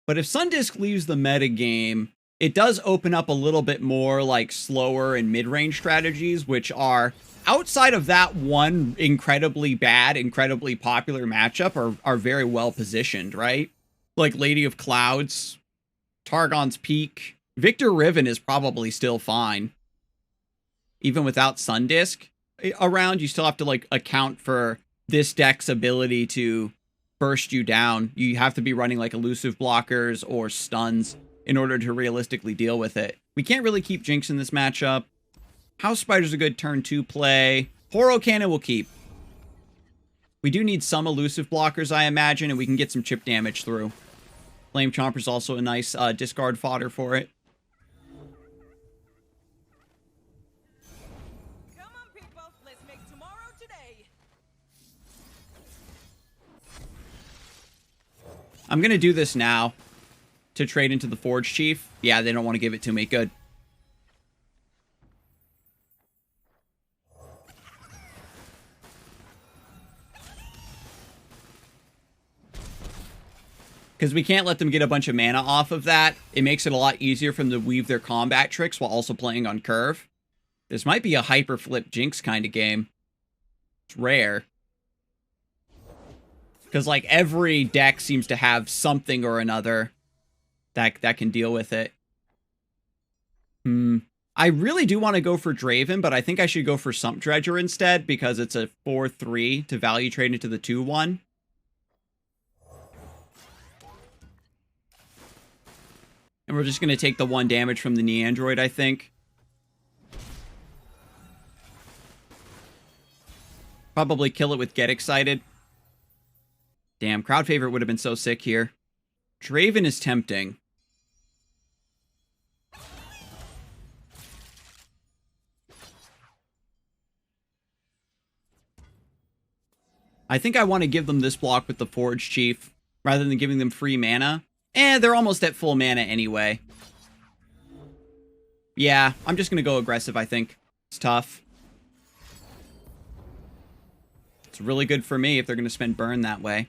But if Sundisk leaves the meta game, it does open up a little bit more like slower and mid-range strategies, which are outside of that one incredibly bad, incredibly popular matchup are very well positioned, right? Like Lady of Clouds, Targon's Peak. Victor Riven is probably still fine. Even without Sundisk around, you still have to like account for this deck's ability to burst you down. You have to be running like elusive blockers or stuns in order to realistically deal with it. We can't really keep Jinx in this matchup. House Spider's a good turn 2 play. Horo Cannon will keep. We do need some elusive blockers, I imagine, and we can get some chip damage through. Flame Chomper's also a nice discard fodder for it. Come on, people. Let's make tomorrow today. I'm going to do this now to trade into the Forge Chief. Yeah, they don't want to give it to me. Good. Because we can't let them get a bunch of mana off of that. It makes it a lot easier for them to weave their combat tricks while also playing on curve. This might be a hyper flip Jinx kind of game. It's rare. Because like every deck seems to have something or another that can deal with it. I really do want to go for Draven, but I think I should go for Sump Dredger instead because it's a 4-3 to value trade into the 2-1. And we're just going to take the 1 damage from the Neandroid, I think. Probably kill it with Get Excited. Damn, crowd favorite would have been so sick here. Draven is tempting. I think I want to give them this block with the Forge Chief rather than giving them free mana. They're almost at full mana anyway. Yeah, I'm just going to go aggressive, I think. It's tough. It's really good for me if they're going to spend burn that way.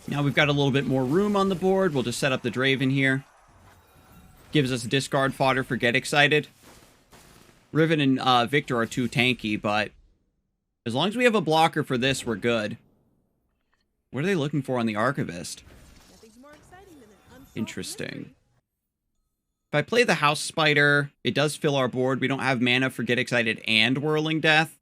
Now we've got a little bit more room on the board. We'll just set up the Draven here. Gives us discard fodder for Get Excited. Riven and Victor are too tanky, but as long as we have a blocker for this, we're good. What are they looking for on the Archivist? Interesting. If I play the House Spider, it does fill our board. We don't have mana for Get Excited and Whirling Death.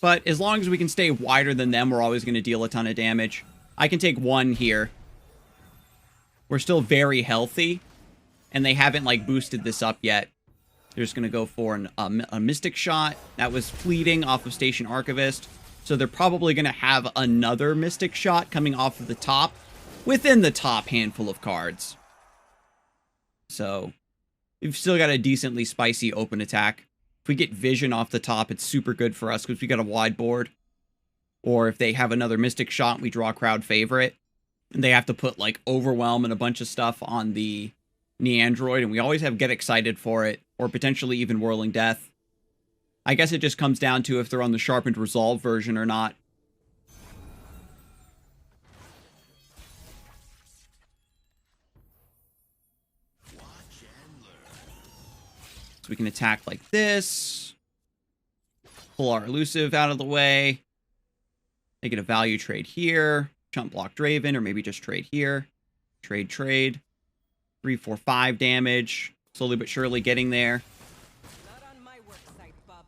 But as long as we can stay wider than them, we're always going to deal a ton of damage. I can take 1 here. We're still very healthy. And they haven't, like, boosted this up yet. They're just going to go for a Mystic Shot. That was fleeting off of Station Archivist. So they're probably going to have another Mystic Shot coming off of the top. Within the top handful of cards. So, we've still got a decently spicy open attack. If we get Vision off the top, it's super good for us because we got a wide board. Or if they have another Mystic Shot, we draw crowd favorite. And they have to put, like, Overwhelm and a bunch of stuff on the Neandroid, and we always have Get Excited for it, or potentially even Whirling Death. I guess it just comes down to if they're on the Sharpened Resolve version or not. So we can attack like this. Pull our elusive out of the way. Make it a value trade here. Chump block Draven, or maybe just trade here. Trade. 3, 4, 5 damage. Slowly but surely getting there. Not on my work site, bub.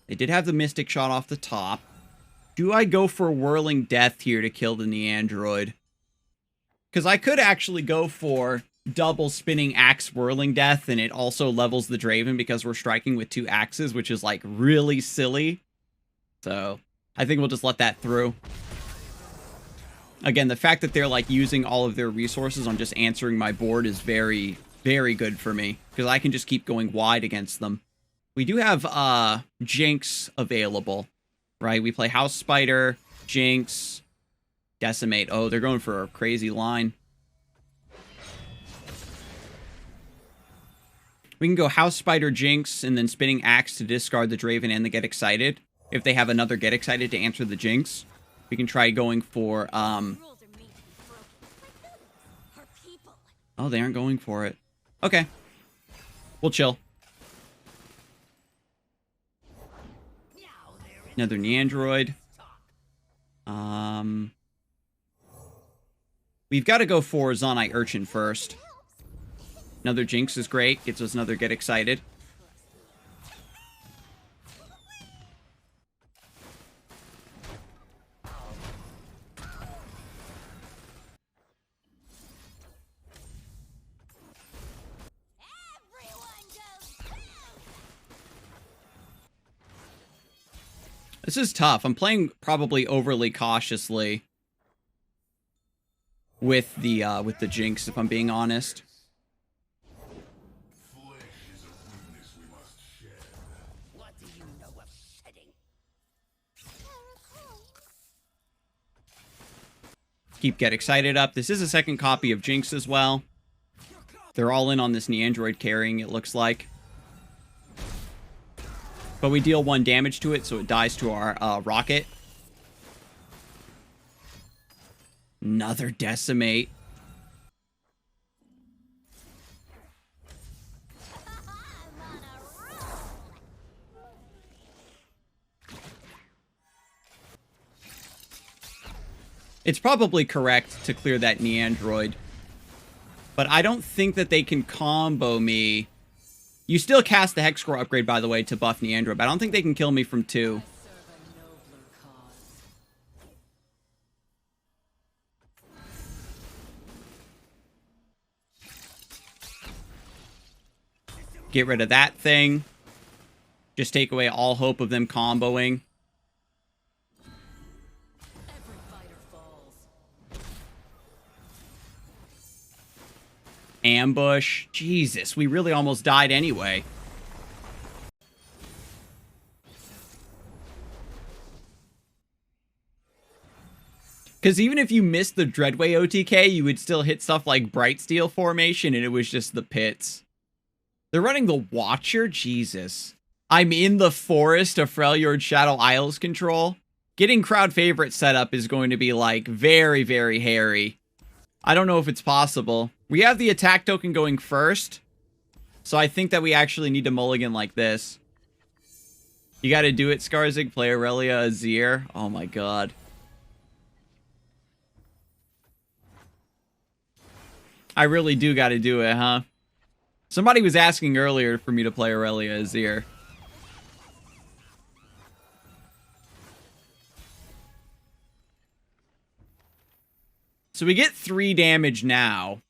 They did have the Mystic Shot off the top. Do I go for Whirling Death here to kill the Neandroid? Because I could actually go for double spinning axe Whirling Death, and it also levels the Draven because we're striking with 2 axes, which is like really silly. So I think we'll just let that through. Again, the fact that they're like using all of their resources on just answering my board is very, very good for me because I can just keep going wide against them. We do have Jinx available, right? We play House Spider, Jinx, Decimate. Oh, they're going for a crazy line. We can go House Spider Jinx and then Spinning Axe to discard the Draven and the Get Excited. If they have another Get Excited to answer the Jinx, we can try going for, Oh, they aren't going for it. Okay. We'll chill. Another Neandroid. We've got to go for Zonite Urchin first. Another Jinx is great. Gets us another Get Excited. This is tough. I'm playing probably overly cautiously with the Jinx, if I'm being honest. Keep Get Excited up. This is a second copy of Jinx as well. They're all in on this Neandroid carrying, it looks like. But we deal 1 damage to it, so it dies to our rocket. Another Decimate. It's probably correct to clear that Neandroid. But I don't think that they can combo me. You still cast the Hexcore upgrade, by the way, to buff Neandroid, but I don't think they can kill me from 2. Get rid of that thing. Just take away all hope of them comboing. Ambush. Jesus, we really almost died anyway. Because even if you missed the Dreadway OTK, you would still hit stuff like Brightsteel formation, and it was just the pits. They're running the Watcher? Jesus. I'm in the forest of Freljord Shadow Isles control. Getting crowd favorite setup is going to be, like, very, very hairy. I don't know if it's possible. We have the attack token going first, so I think that we actually need to mulligan like this. You gotta do it, Scarzig. Play Aurelia Azir. Oh my god. I really do gotta do it, huh? Somebody was asking earlier for me to play Aurelia Azir. So we get 3 damage now.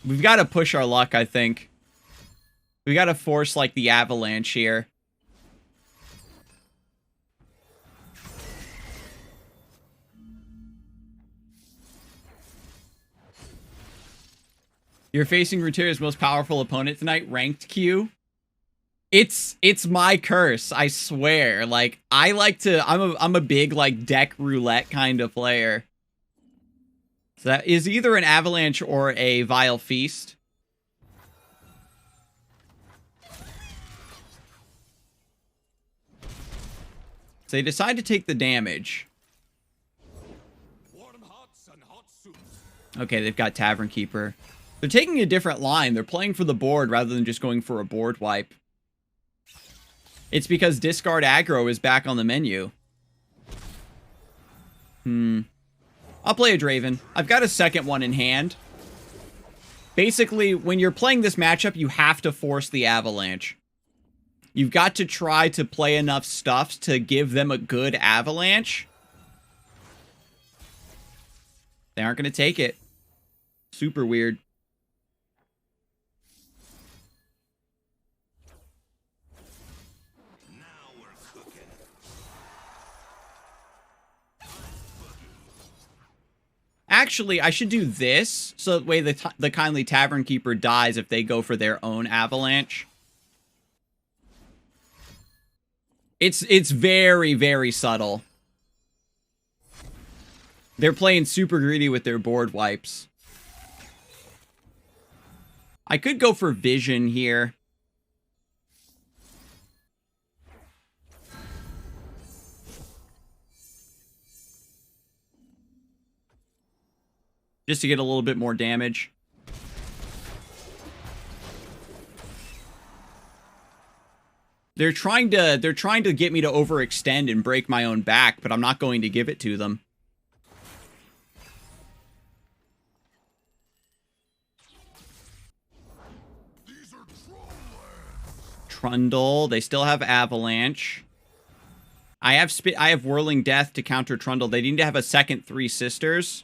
We've got to push our luck, I think. We got to force, like, the avalanche here. You're facing Runeterra's most powerful opponent tonight, ranked Q. It's my curse, I swear. Like, I like to, I'm a big, like, deck roulette kind of player. So that is either an Avalanche or a Vile Feast. So they decide to take the damage. Okay, they've got Tavern Keeper. They're taking a different line. They're playing for the board rather than just going for a board wipe. It's because discard aggro is back on the menu. I'll play a Draven. I've got a second one in hand. Basically, when you're playing this matchup, you have to force the Avalanche. You've got to try to play enough stuffs to give them a good Avalanche. They aren't going to take it. Super weird. Actually, I should do this, so that way the Kindly Tavern Keeper dies if they go for their own Avalanche. It's very, very subtle. They're playing super greedy with their board wipes. I could go for vision here. Just to get a little bit more damage. They're trying to get me to overextend and break my own back, but I'm not going to give it to them. Trundle. They still have Avalanche. I have Whirling Death to counter Trundle. They need to have a second Three Sisters.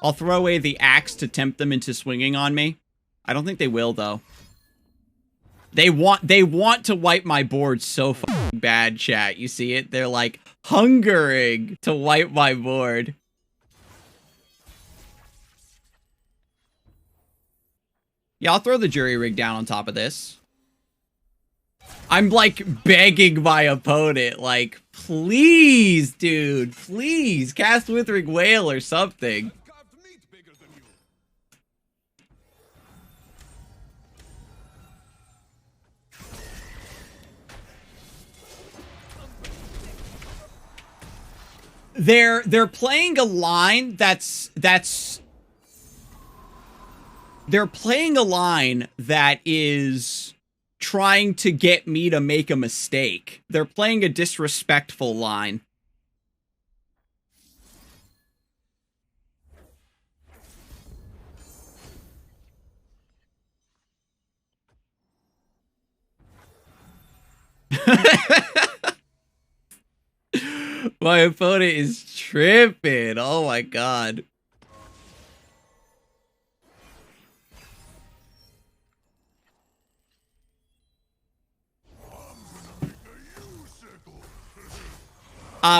I'll throw away the axe to tempt them into swinging on me. I don't think they will, though. They want to wipe my board so fucking bad, chat. You see it? They're like hungering to wipe my board. Yeah, I'll throw the jury rig down on top of this. I'm like begging my opponent, like, please, dude, please cast Withering Wail or something. They're playing a line they're playing a line that is trying to get me to make a mistake. They're playing a disrespectful line. My opponent is tripping. Oh my god.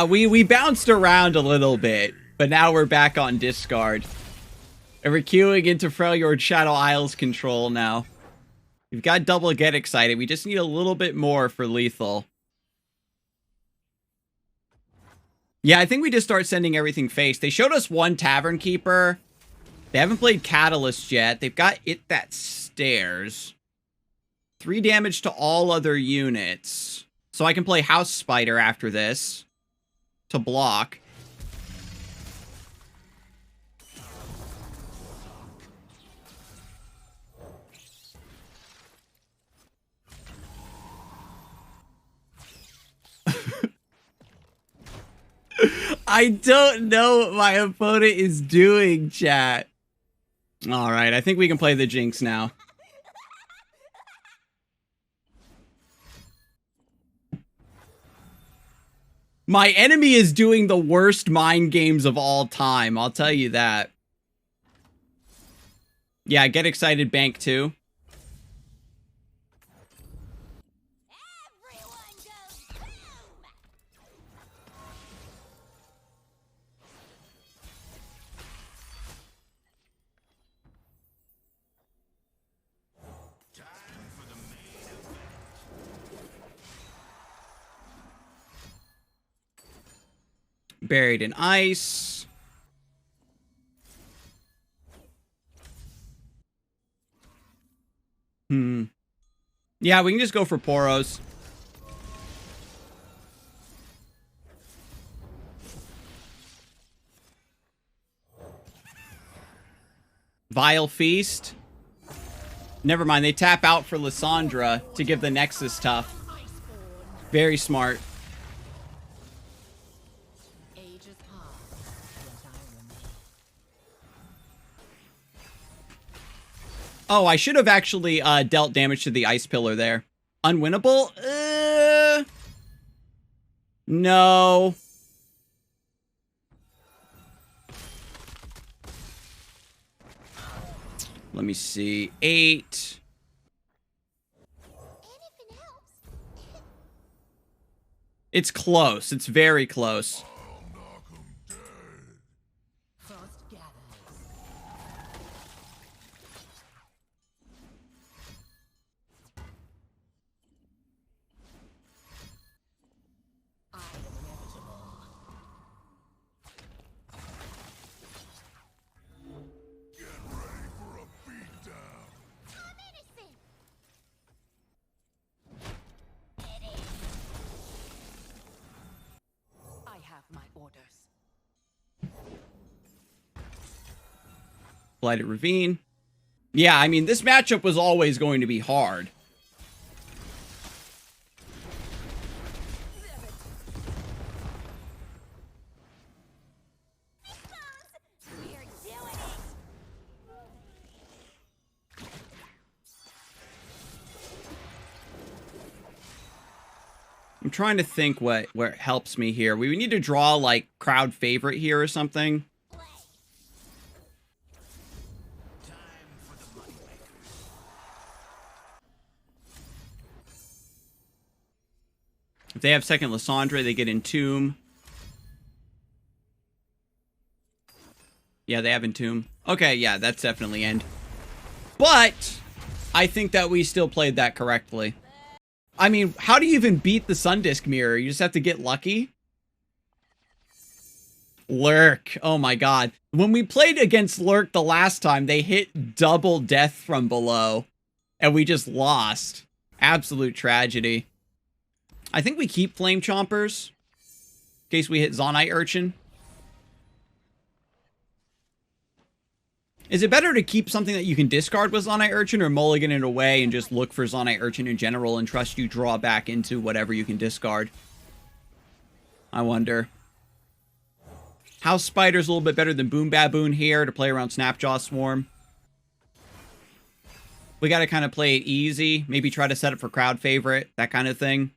We bounced around a little bit, but now we're back on discard. And we're queuing into Freljord Shadow Isles control now. We've got double Get Excited. We just need a little bit more for lethal. Yeah, I think we just start sending everything face. They showed us one Tavern Keeper. They haven't played Catalyst yet. They've got It That Stares. 3 damage to all other units. So I can play House Spider after this to block. I don't know what my opponent is doing, chat. Alright, I think we can play the Jinx now. My enemy is doing the worst mind games of all time, I'll tell you that. Yeah, Get Excited Bank too. Buried in Ice. Yeah, we can just go for Poros. Vile Feast. Never mind, they tap out for Lysandra to give the Nexus tough. Very smart. Oh, I should have actually dealt damage to the Ice Pillar there. Unwinnable? No. Let me see. 8. It's close. It's very close. Blighted Ravine. Yeah, I mean, this matchup was always going to be hard. I'm trying to think what helps me here. We need to draw, like, crowd favorite here or something. If they have second Lysandre, they get Entomb. Yeah, they have Entomb. Okay, yeah, that's definitely end. But I think that we still played that correctly. I mean, how do you even beat the Sundisk Mirror? You just have to get lucky? Lurk. Oh my god. When we played against Lurk the last time, they hit double death from below. And we just lost. Absolute tragedy. I think we keep Flame Chompers. In case we hit Zonite Urchin. Is it better to keep something that you can discard with Zonite Urchin or mulligan it away and just look for Zonite Urchin in general and trust you draw back into whatever you can discard? I wonder. House Spider's a little bit better than Boom Baboon here to play around Snapjaw Swarm. We got to kind of play it easy. Maybe try to set it for crowd favorite, that kind of thing.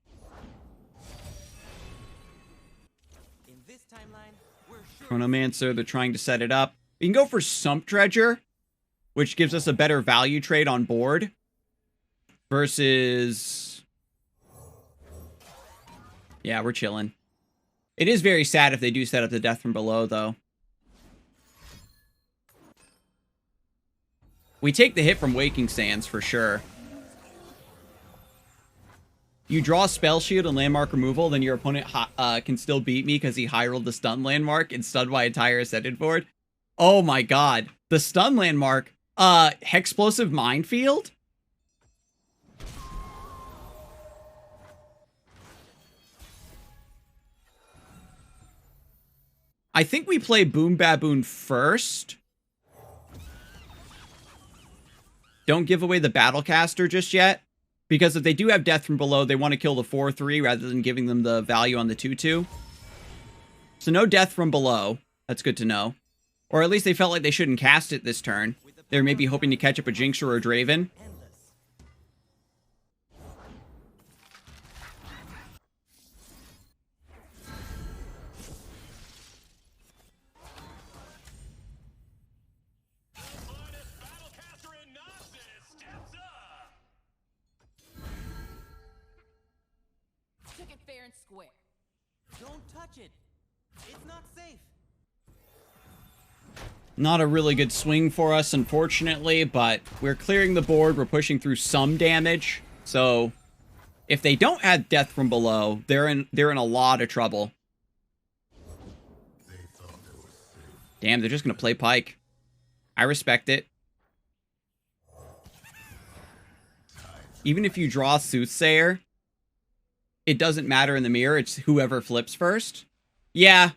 In this timeline, we're sure Chronomancer, they're trying to set it up. We can go for Sump Dredger, which gives us a better value trade on board. Versus... yeah, we're chilling. It is very sad if they do set up the death from below, though. We take the hit from Waking Sands, for sure. You draw Spell Shield and Landmark Removal, then your opponent can still beat me because he high-rolled the stun landmark and stunned my entire Ascended board. Oh my god. The stun landmark. Hexplosive Minefield? I think we play Boom Baboon first. Don't give away the Battlecaster just yet. Because if they do have Death from below, they want to kill the 4-3 rather than giving them the value on the 2-2. So no Death from below. That's good to know. Or at least they felt like they shouldn't cast it this turn. They're maybe hoping to catch up a Jinx or a Draven. took it fair and square. Don't touch it. It's not safe. Not a really good swing for us, unfortunately, but we're clearing the board. We're pushing through some damage. So if they don't add death from below, they're in a lot of trouble. Damn, they're just going to play Pike. I respect it. Even if you draw Soothsayer, it doesn't matter in the mirror. It's whoever flips first. Yeah,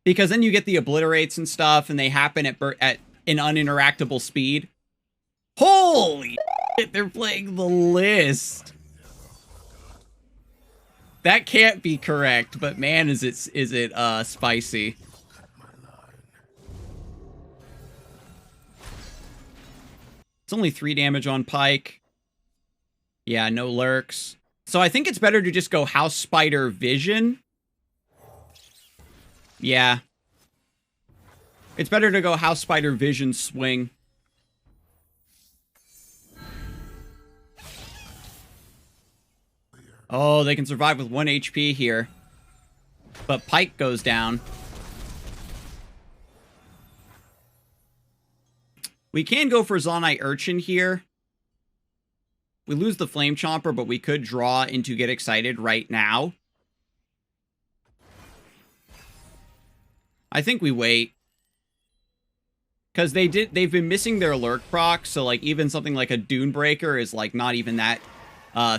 because then you get the obliterates and stuff, and they happen at an uninteractable speed. Holy shit, they're playing the list. That can't be correct, but man, is it spicy. It's only 3 damage on Pike. Yeah, no lurks. So I think it's better to just go House Spider Vision. Yeah. It's better to go House Spider Vision Swing. Oh, they can survive with 1 HP here. But Pike goes down. We can go for Zonite Urchin here. We lose the Flame Chomper, but we could draw into Get Excited right now. I think we wait. Because they've been missing their lurk proc, so like even something like a Dune Breaker is like not even that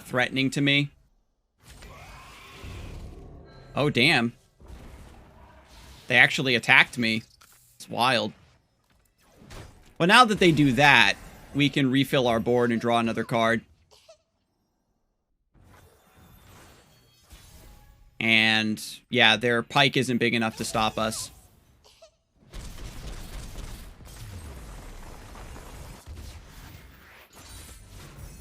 threatening to me. Oh damn. They actually attacked me. It's wild. But now that they do that, we can refill our board and draw another card. And yeah, their pike isn't big enough to stop us.